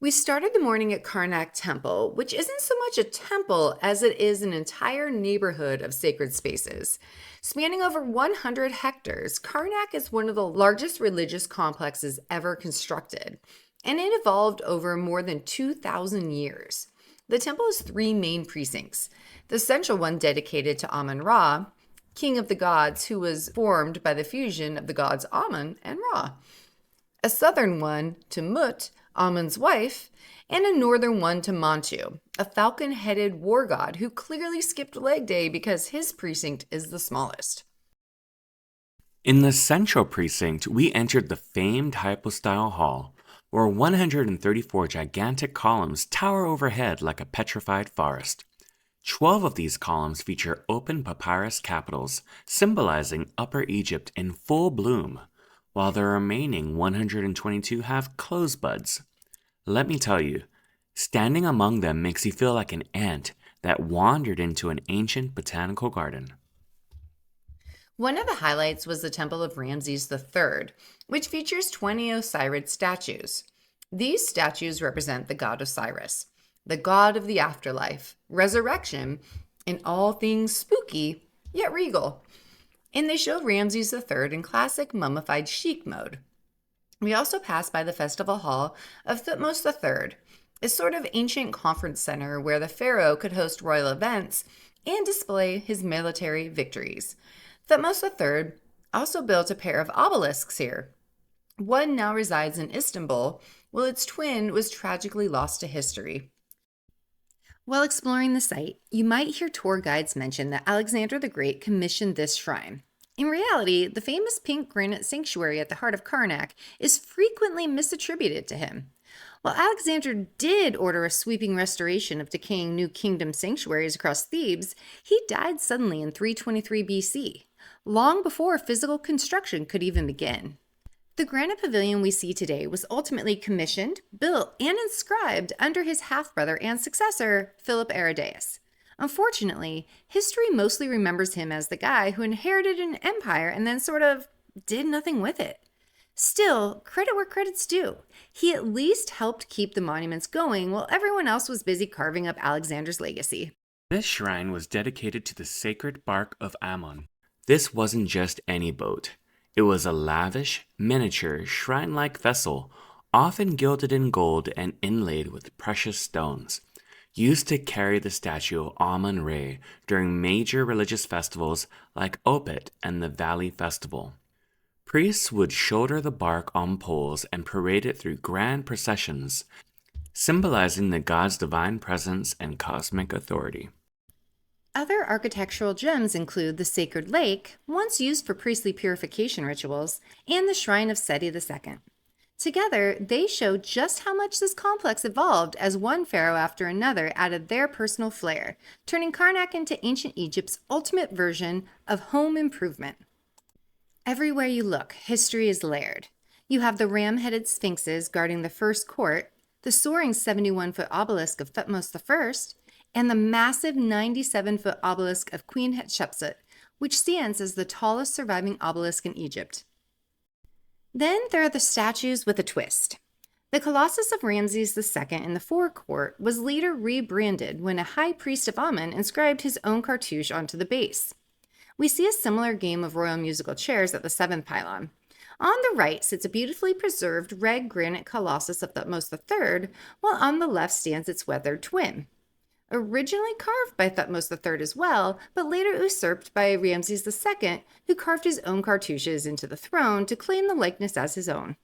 We started the morning at Karnak Temple, which isn't so much a temple as it is an entire neighborhood of sacred spaces. Spanning over 100 hectares, Karnak is one of the largest religious complexes ever constructed, and it evolved over more than 2,000 years. The temple has three main precincts. The central one dedicated to Amun-Ra, king of the gods who was formed by the fusion of the gods Amun and Ra. A southern one to Mut, Amun's wife, and a northern one to Mantu, a falcon-headed war god who clearly skipped leg day because his precinct is the smallest. In the central precinct, we entered the famed Hypostyle Hall, where 134 gigantic columns tower overhead like a petrified forest. 12 of these columns feature open papyrus capitals, symbolizing Upper Egypt in full bloom, while the remaining 122 have closed buds. Let me tell you, standing among them makes you feel like an ant that wandered into an ancient botanical garden. One of the highlights was the Temple of Ramesses III, which features 20 Osiris statues. These statues represent the god Osiris, the god of the afterlife, resurrection, and all things spooky, yet regal. And they show Ramses III in classic mummified chic mode. We also passed by the festival hall of Thutmose III, a sort of ancient conference center where the pharaoh could host royal events and display his military victories. Thutmose III also built a pair of obelisks here. One now resides in Istanbul, while its twin was tragically lost to history. While exploring the site, you might hear tour guides mention that Alexander the Great commissioned this shrine. In reality, the famous pink granite sanctuary at the heart of Karnak is frequently misattributed to him. While Alexander did order a sweeping restoration of decaying New Kingdom sanctuaries across Thebes, he died suddenly in 323 BC, long before physical construction could even begin. The granite pavilion we see today was ultimately commissioned, built, and inscribed under his half-brother and successor, Philip Aridaeus. Unfortunately, history mostly remembers him as the guy who inherited an empire and then sort of did nothing with it. Still, credit where credit's due. He at least helped keep the monuments going while everyone else was busy carving up Alexander's legacy. This shrine was dedicated to the sacred Barque of Ammon. This wasn't just any boat. It was a lavish, miniature, shrine-like vessel, often gilded in gold and inlaid with precious stones, used to carry the statue of Amun-Re during major religious festivals like Opet and the Valley Festival. Priests would shoulder the bark on poles and parade it through grand processions, symbolizing the god's divine presence and cosmic authority. Other architectural gems include the sacred lake, once used for priestly purification rituals, and the shrine of Seti II. Together, they show just how much this complex evolved as one pharaoh after another added their personal flair, turning Karnak into ancient Egypt's ultimate version of home improvement. Everywhere you look, history is layered. You have the ram-headed sphinxes guarding the first court, the soaring 71-foot obelisk of Thutmose I, and the massive 97-foot obelisk of Queen Hatshepsut, which stands as the tallest surviving obelisk in Egypt. Then there are the statues with a twist. The Colossus of Ramses II in the forecourt was later rebranded when a high priest of Amun inscribed his own cartouche onto the base. We see a similar game of royal musical chairs at the seventh pylon. On the right sits a beautifully preserved red granite Colossus of Thutmose III, while on the left stands its weathered twin. Originally carved by Thutmose III as well, but later usurped by Ramses II, who carved his own cartouches into the throne to claim the likeness as his own.